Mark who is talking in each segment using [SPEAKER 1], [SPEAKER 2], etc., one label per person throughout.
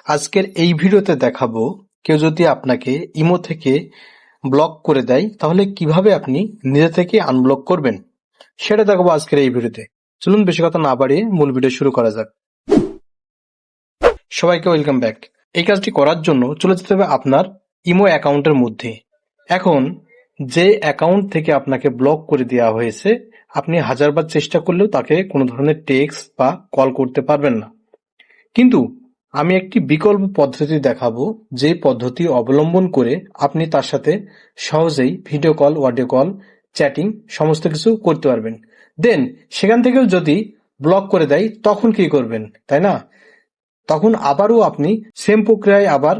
[SPEAKER 1] আজকের এই ভিডিওতে দেখাবো কেউ যদি আপনাকে ইমো থেকে ব্লক করে দেয় তাহলে কিভাবে আপনি নিজে থেকে আনব্লক করবেন সেটা দেখাবো আজকের এই ভিডিওতে। চলুন বেশি কথা না বাড়িয়ে মূল ভিডিও শুরু করা যাক। সবাইকে ওয়েলকাম ব্যাক। এই কাজটি করার জন্য চলে যেতে হবে আপনার ইমো অ্যাকাউন্টের মধ্যে। এখন যে অ্যাকাউন্ট থেকে আপনাকে ব্লক করে দেওয়া হয়েছে আপনি হাজারবার চেষ্টা করলেও তাকে কোনো ধরনের টেক্সট বা কল করতে পারবেন না, কিন্তু আমি একটি বিকল্প পদ্ধতি দেখাবো যে পদ্ধতি অবলম্বন করে আপনি তার সাথে সহজেই video call, audio call, chatting সমস্ত কিছু করতে পারবেন। দেন সেখান থেকেও যদি ব্লক করে দেয় তখন কি করবেন, তাই না? তখন আবারও আপনি সেম প্রক্রিয়ায় আবার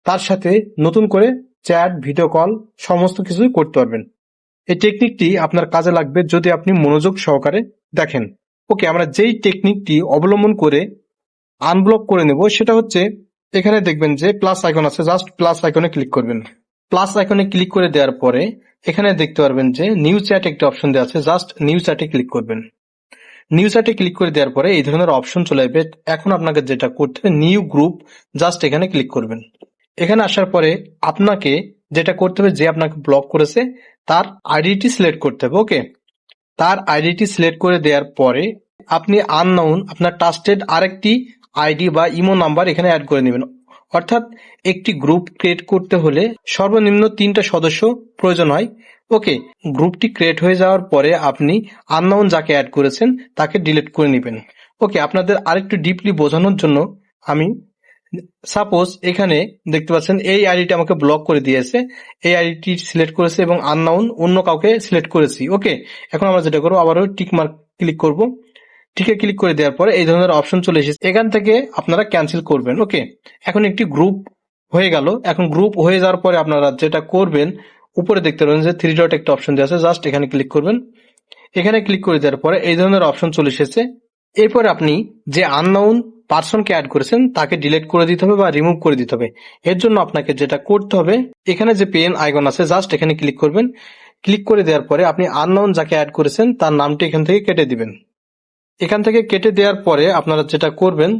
[SPEAKER 1] তার সাথে নতুন করে চ্যাট, ভিডিও কল সমস্ত কিছু করতে পারবেন। এই টেকনিকটি আপনার কাজে লাগবে যদি আপনি মনোযোগ সহকারে দেখেন। ওকে, আমরা যেই টেকনিকটি অবলম্বন করে আনব্লক করে নেব সেটা হচ্ছে, এখানে দেখবেন যে প্লাস আইকন আছে, জাস্ট প্লাস আইকনে ক্লিক করবেন। প্লাস আইকনে ক্লিক করে দেওয়ার পরে এখানে দেখতে পারবেন যে নিউ চ্যাট একটি অপশন দেওয়া আছে, জাস্ট নিউ চ্যাটে ক্লিক করবেন। নিউ চ্যাটে ক্লিক করে দেওয়ার পরে এই ধরনের অপশন চলে আসবে। এখন আপনাকে যেটা করতে হবে, নিউ গ্রুপ, জাস্ট এখানে ক্লিক করবেন। এখানে আসার পরে আপনাকে যেটা করতে হবে, যে আপনাকে ব্লক করেছে তার আইডিটি সিলেক্ট করতে হবে। ওকে, তার আইডিটি সিলেক্ট করে দেওয়ার পরে আপনি আননোন আপনার ট্রাস্টেড আরেকটি আইডি বা ইমো নাম্বার এখানে অ্যাড করে নেবেন। অর্থাৎ একটি গ্রুপ ক্রিয়েট করতে হলে সর্বনিম্ন 3টা সদস্য প্রয়োজন হয়। ওকে, গ্রুপটি ক্রিয়েট হয়ে যাওয়ার পরে আপনি আননোন যাকে অ্যাড করেছেন তাকে ডিলিট করে নেবেন। ওকে, আপনাদের আরেকটু ডিপলি বোঝানোর জন্য আমি সাপোজ এখানে দেখতে পাচ্ছেন এই আইডিটি আমাকে ব্লক করে দিয়েছে, এই আইডিটি সিলেক্ট করেছে এবং আননোন অন্য কাউকে সিলেক্ট করেছি। ওকে, এখন আমরা যেটা করবো, আবারও টিক মার্ক ক্লিক করব। টিকে ক্লিক করে দেওয়ার পরে এই ধরনের অপশন চলে এসেছে, এখান থেকে আপনারা ক্যান্সেল করবেন। ওকে, এখন একটি গ্রুপ হয়ে গেল। এখন গ্রুপ হয়ে যাওয়ার পরে আপনারা যেটা করবেন, উপরে দেখতে পাবেন যে 3 ডট একটা অপশন দেওয়া আছে, জাস্ট এখানে ক্লিক করবেন। এখানে ক্লিক করে দেওয়ার পরে এই ধরনের অপশন চলে এসেছে। এরপর আপনি যে আননোন পার্সনকে অ্যাড করেছেন তাকে ডিলিট করে দিতে হবে বা রিমুভ করে দিতে হবে। এর জন্য আপনাকে যেটা করতে হবে, এখানে যে পেন আইকন আছে, জাস্ট এখানে ক্লিক করবেন। ক্লিক করে দেওয়ার পরে আপনি আননোন যাকে অ্যাড করেছেন তার নামটি এখান থেকে কেটে দিবেন। এখান থেকে কেটে দেওয়ার পরে আপনারা যেটা করবেন,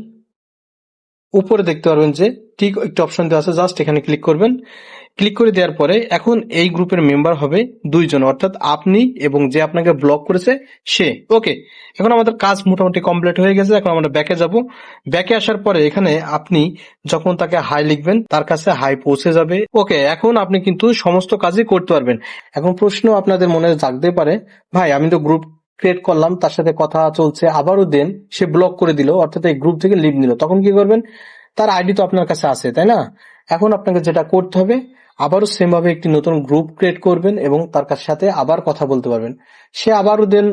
[SPEAKER 1] উপরে দেখতে পারবেন যে ঠিক একটা অপশন দেওয়া আছে, জাস্ট এখানে ক্লিক করবেন। ক্লিক করে দেওয়ার পরে এখন এই গ্রুপের মেম্বার হবে 2 জন, অর্থাৎ আপনি এবং যে আপনাকে ব্লক করেছে সে। ওকে, এখন আমাদের কাজ মোটামুটি কমপ্লিট হয়ে গেছে। এখন আমরা ব্যাকে যাব। ব্যাকে আসার পরে এখানে আপনি যখন তাকে হাই লিখবেন তার কাছে হাই পৌঁছে যাবে। ওকে, এখন আপনি কিন্তু সমস্ত কাজই করতে পারবেন। এখন প্রশ্ন আপনাদের মনে জাগতে পারে, ভাই আমি তো গ্রুপ ক্রিয়েট করলাম, তার সাথে কথা চলছে, আবারও দেন সে ব্লক করে দিল, অর্থাৎ এই গ্রুপ থেকে লিভ নিল, তখন কি করবেন? তার আইডি তো আপনার কাছে আছে, তাই না? এখন আপনাকে যেটা করতে হবে, আবারও সেম ভাবে একটি নতুন গ্রুপ ক্রিয়েট করবেন এবং তার সাথে আবার কথা বলতে পারবেন। সে আবারও দেন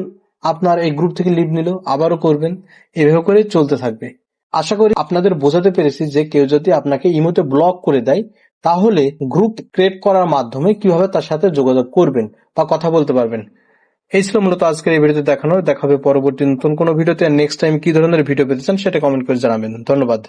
[SPEAKER 1] আপনার এই গ্রুপ থেকে লিভ নিল, আবারও করবেন, এভাবে করে চলতে থাকবে। আশা করি আপনাদের বোঝাতে পেরেছি যে কেউ যদি আপনাকে ইমোতে ব্লক করে দেয় তাহলে গ্রুপ ক্রিয়েট করার মাধ্যমে কিভাবে তার সাথে যোগাযোগ করবেন বা কথা বলতে পারবেন। এই ছিল মূলত আজকের এই ভিডিওতে দেখানো। দেখা হবে পরবর্তী নতুন কোনো ভিডিওতে। নেক্সট টাইম কি ধরনের ভিডিও পেতে চান সেটা কমেন্ট করে জানাবেন। ধন্যবাদ।